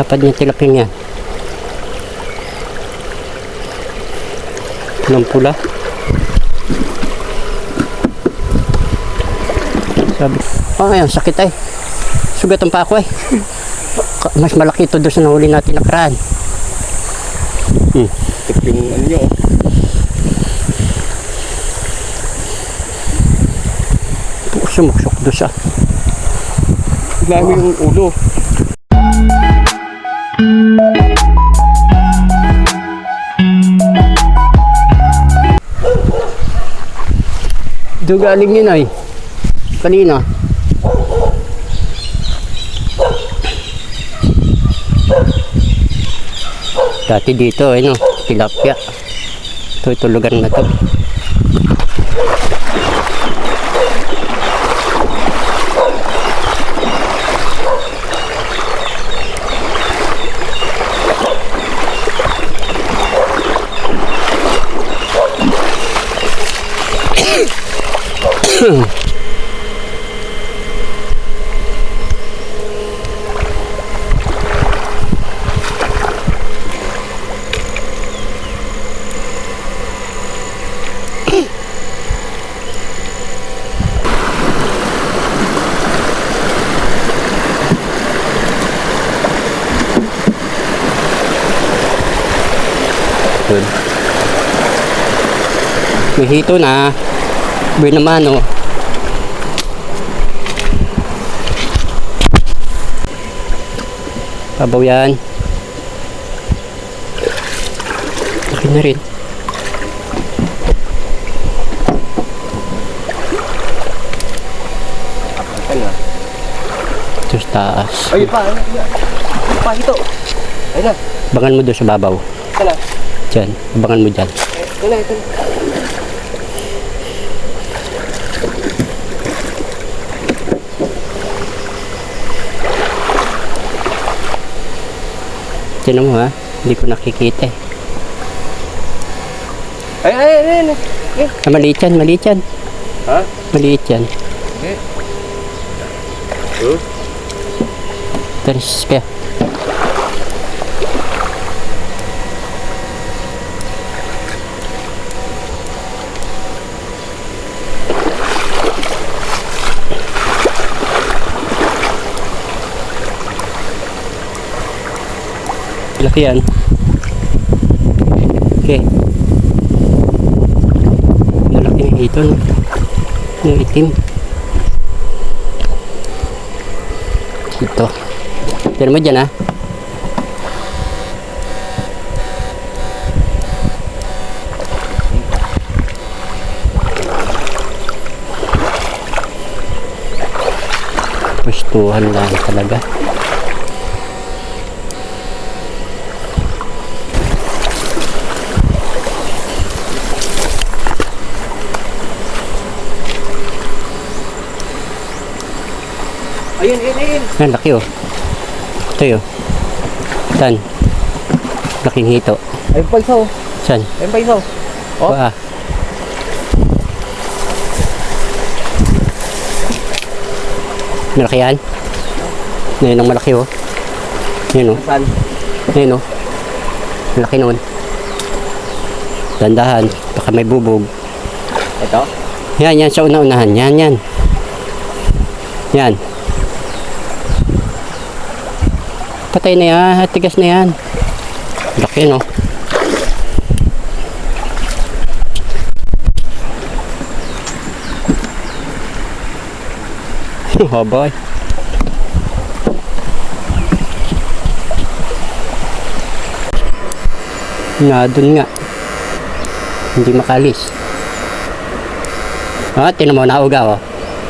Tapad niya tilapia yan. Ng pula. Sabi, ayan, sakit ay. Sugatan pa ako ay. Mas malaki ito doon sa nahuli natin nakaraan. Ito yung ano nyo. Sumuksok doon sa. Tignan mo yung ulo. Doon galing yun ay. Kanina. Dati dito, ano, tilapia. Ito lugar na to. May hito na. Boy naman, oh. Pabaw yan. Laki na rin. Ito sa taas. Ayun pa, ito. Ayun na. Abangan mo doon sa babaw. Ito na. Diyan. Abangan mo dyan. Ito na, ito na. Tinan mo ha, hindi ko nakikita eh. Ay. Maliit yan, maliit yan. Ha? Maliit yan. Okay. Taris kaya. Laki yan. Okay. Lalaki ng hito, no? Yung itim. Ito. Pero mo dyan, ha? Pustuhan lang talaga. Ayun. Yan, laki oh. Ito yun. Saan? Laking hito. Ayun pa isa, oh. Saan? Ayun pa isa, oh. Ah. Malaki yan? Ngayon ang malaki oh. Yan oh. Saan? Ngayon oh. Malaki noon. Dandahan. Baka may bubog. Ito? Yan sa una-unahan. Yan. Yan. Patay na yan. Tigas na yan. Laki no. Habay. Doon nga. Hindi makalis. Tinan mo, nauga oh.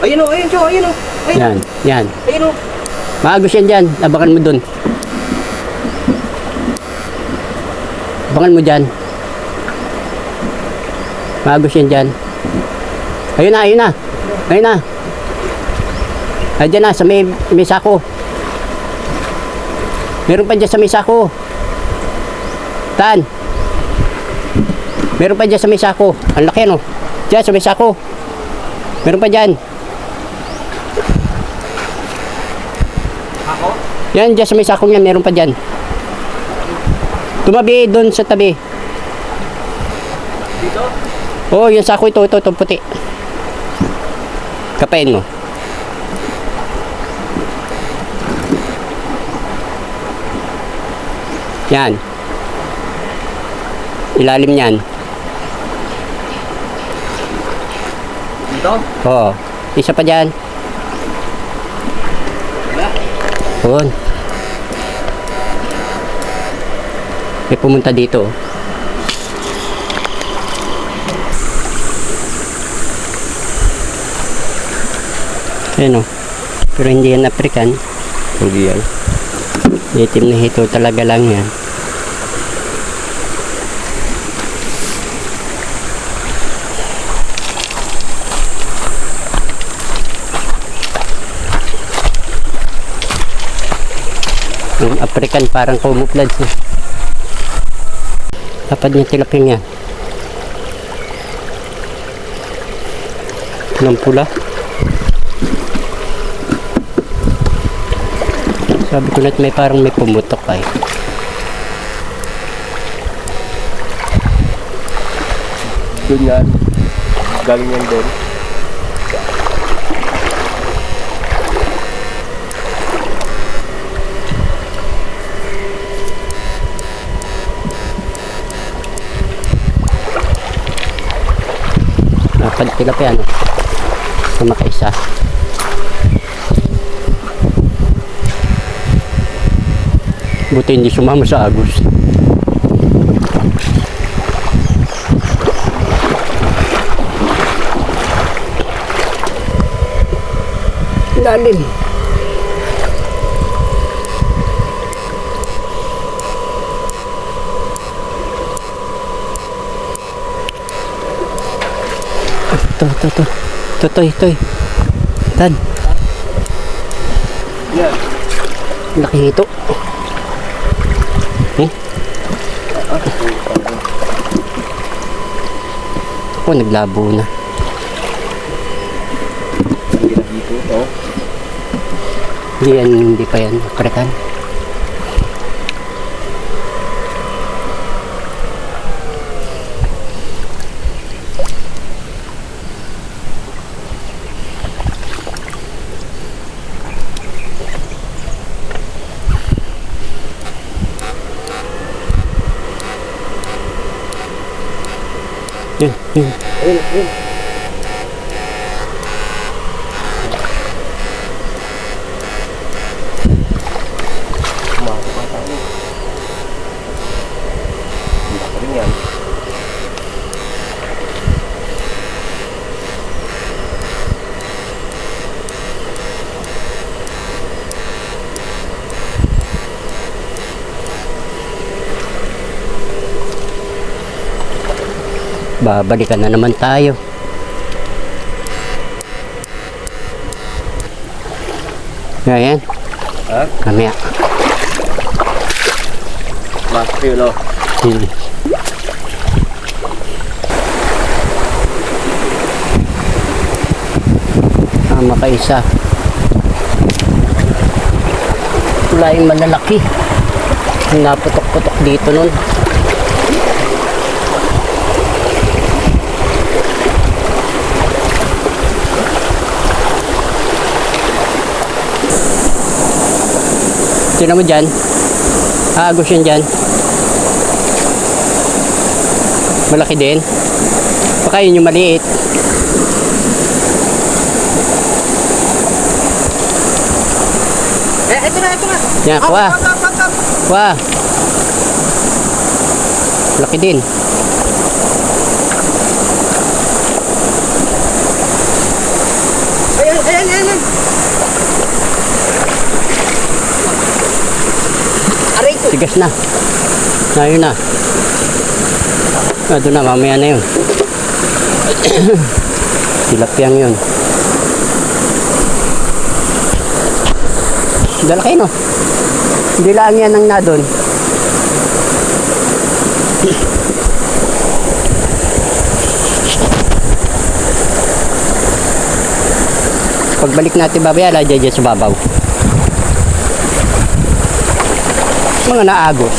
Ayun, Joe. Ayun. Yan. Ayun, oh. Maagos yan dyan. Abangan mo dun. Abangan mo dyan. Maagos yan dyan. Ayun na. Ayan na, sa may sako. Meron pa dyan sa may sako. Tan. Meron pa dyan sa may sako. Ang laki no. Dyan sa may sako. Meron pa dyan. Ako? Yan, dyan sa may sakong yan, meron pa dyan. Tumabi doon sa tabi. Dito? Oh, yung sako ito, puti. Kapain mo. Yan. Ilalim yan. Dito? Oo. Isa pa dyan. Wala. Doon. May pumunta dito. Ayan o. Pero hindi yan African. Hindi yan. Itim na hito talaga lang yan. Yung African parang camouflage eh. Dapat niya tilaping yan. Ng pula. Sabi ko na may parang may pumutok ay. Doon yan. Galing yan doon. Dapat tilapia ano. Sama ka isa. Buti hindi sumama sa agos. Lalim. Toy. Tan. Yan. Laki ito. Oh, naglabo na. Hindi na dito. Oh. Hindi pa yan. Krekan. Yun. Ayun. Kumakas pa tayo. Hindi pa rin yan. Babalikan na naman tayo. Ayan. Ha? Kamaya. Masok yun, oh. Tama ka isa. Wala yung malalaki. Naputok-putok dito nun. Tignan mo dyan. Aagos yan dyan. Malaki din. Baka yun yung maliit. Ito na. Yan, kuha. Kuha. Laki din. Ayan. Tigas na. Ayun na. Doon na, mamaya na yun. Tilapyang yun. Dalaki no? Hindi lang yan ang nadon. Pagbalik natin babaya, dyan sa babaw. Mga naagos.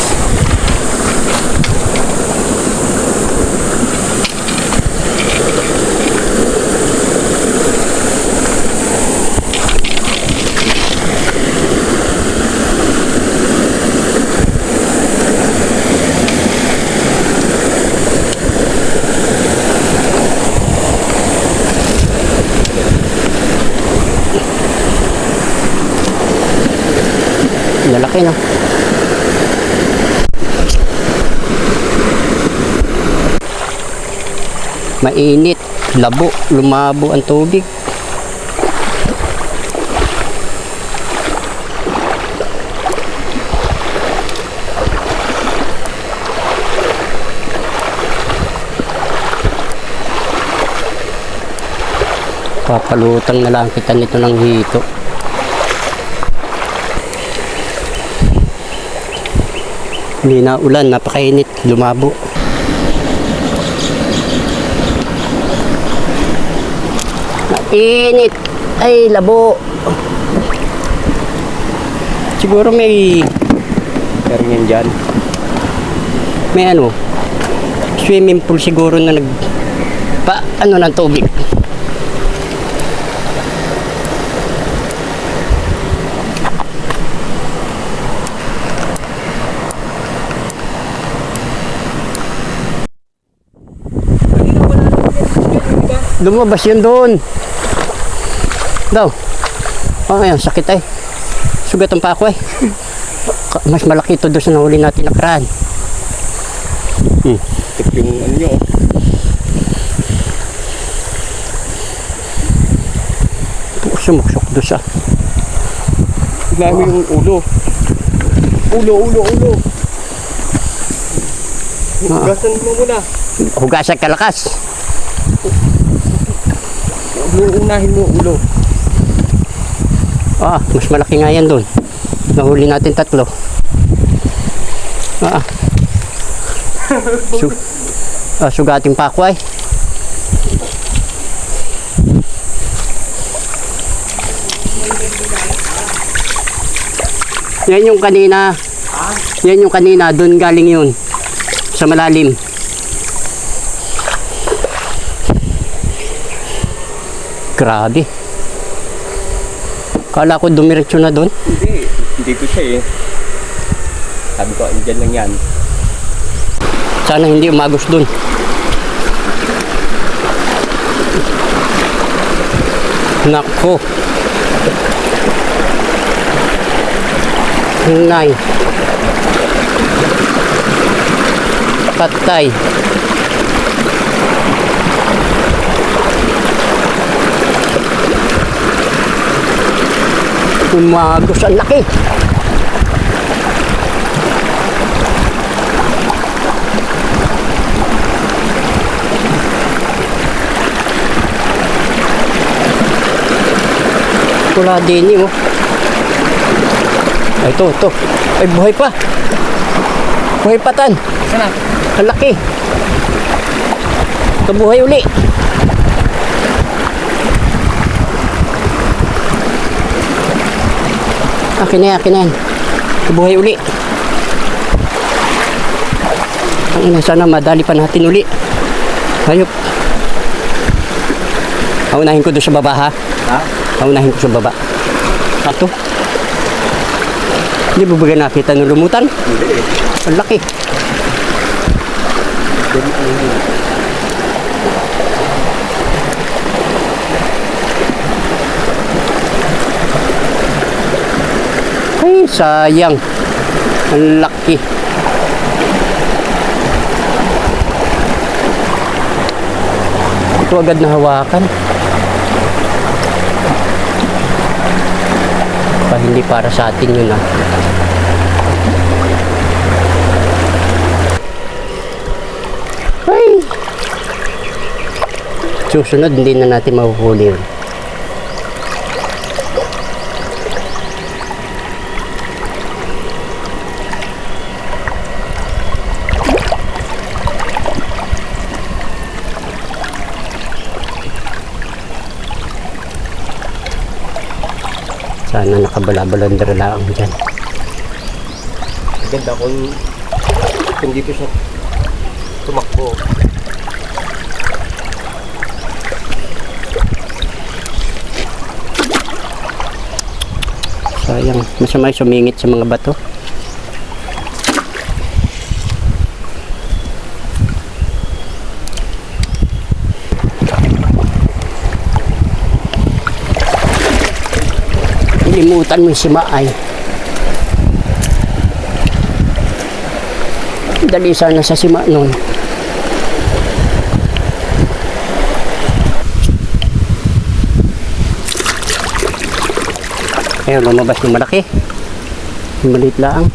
Lalaki, no? Mainit, labo, lumabo ang tubig. Papalutang na lang kita nito ng hito. Hindi na ulan, napakainit, lumabo. Mainit, ay labo. Siguro may Karingin dyan. may ano, swimming pool siguro na ano ng tubig. Lumabas yun doon. Daw. Oh, ayan, sakit ay. Sugatan pa ako ay. Mas malaki ito doon sa nahuli natin nakaraan. Tip yung ano nyo. Sumuksok doon sa. Tignan mo yung ulo. Ulo. Hugasan mo muna. Hugasan kalakas. Unahin mo ulo. Mas malaki nga yan doon. Nahuli natin 3. Sugatin pa ako ay. Yan yung kanina. Yan yung kanina. Doon galing yun. Sa malalim. Grabe. Kala ko dumiretso na doon. Hindi ko siya eh. Sabi ko, andyan lang yan. Sana hindi umagos doon. Nako. Nay. Patay. Umagos, ang laki. Wala din yun. Ay, ito. Ay, buhay pa. Buhay pa tan. Sana? Ang laki. Kabuhay uli. Akin na yan. Kabuhay uli. Ang ina, sana madali pa natin uli. Hayop. Aunahin ko doon sa baba, ha? Aunahin ko sa baba. Ato. Hindi ba baga nakita ng lumutan? Hindi eh. Ang laki. Ay, sayang. Ang laki. Ito agad na hawakan. Hindi para sa atin yun, Ay! Susunod, hindi na natin mahuhuli yun. Sana nakabalabalandra lang dyan. Ganda kung dito siya tumakbo. Sayang, masama yung sumingit sa mga bato. Limutan mo yung simaay. Dali sana sa sima nun. Ayun, lumabas yung malaki. Yung maliit lang.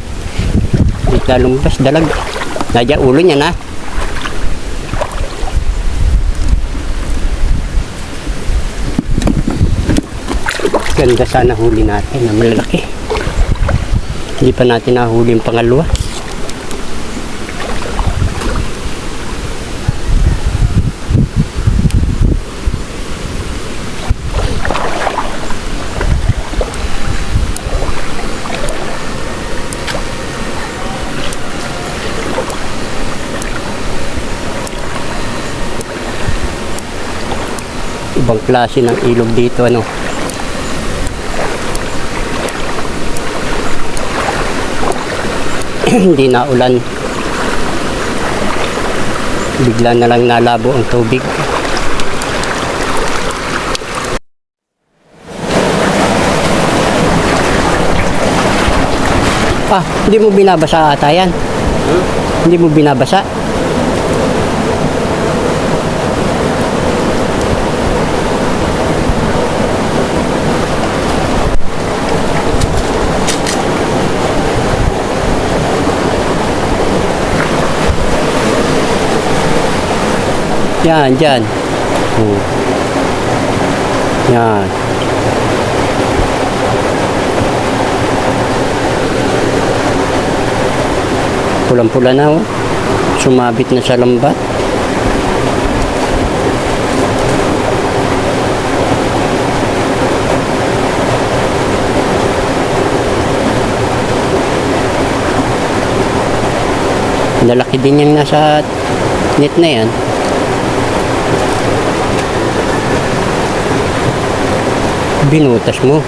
Maliit lang lumabas, dalag. Nadya ulo niya na. Ganda sana huli natin na malalaki. Hindi pa natin nahuli yung pangalawa. Ibang klase ng ilog dito, ano. Hindi na ulan, bigla na lang nalabo ang tubig. Hindi mo binabasa ata yan? Hindi mo binabasa? Yan, dyan. Yan. Pulang-pula na, oh. Sumabit na sa lambat. Lalaki din yung nasa net na yan. Binutas mo.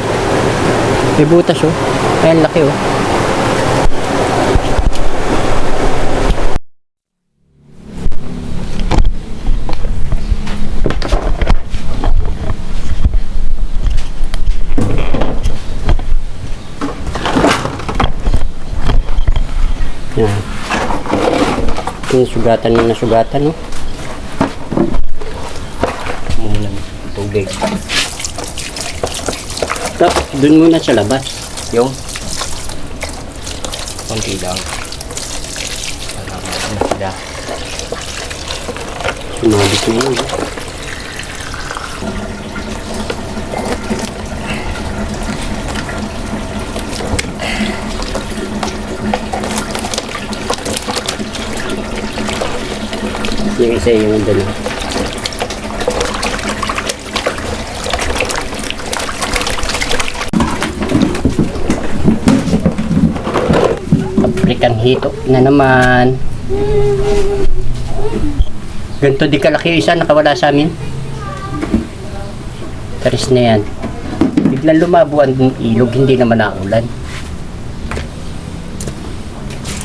May butas, oh. Ayan, laki, oh. Yan. Yung sugatan na nasugatan, oh. Muna tubig. Doon muna sa labas. Yung konti lang. Masida. Sumabit na yun. Yung isa yung dalawa. African hito na naman. Ganito di kalaki isa nakawala sa amin. Taris na yan. Biglang lumabuan ng ilog, hindi naman naulan.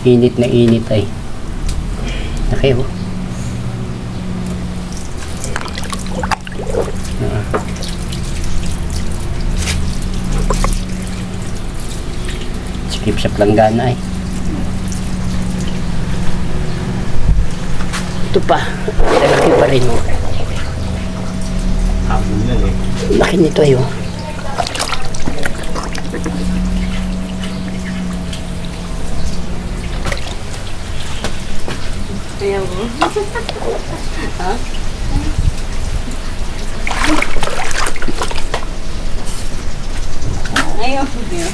Init na init ay. Laki, oh. Skip sa planggana ay. Ito pa. Laki pa rin, oh. Hapon yan eh. Laki nito ay, oh. Ayaw mo? Ha? Ayaw mo din.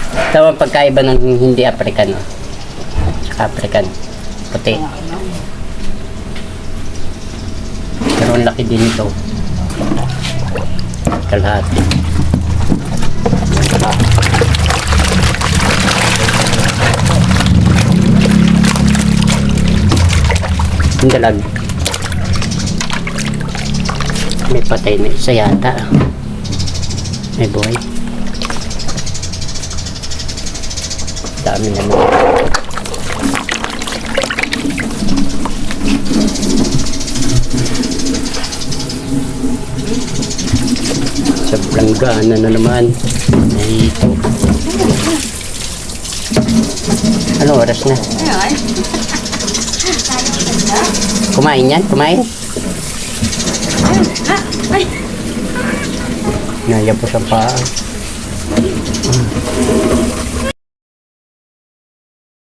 Ito ang pagkaiba ng hindi African, oh. Saka African. Puti. Pero ang laki din ito. Kalahati. Yung dalag. May patay na isa yata. May buhay. Dami naman. Sobrang gana na naman. Dito. Ano oras na? Ayun. Kumain yan? Kumain? Ay. Nayapos ang paa.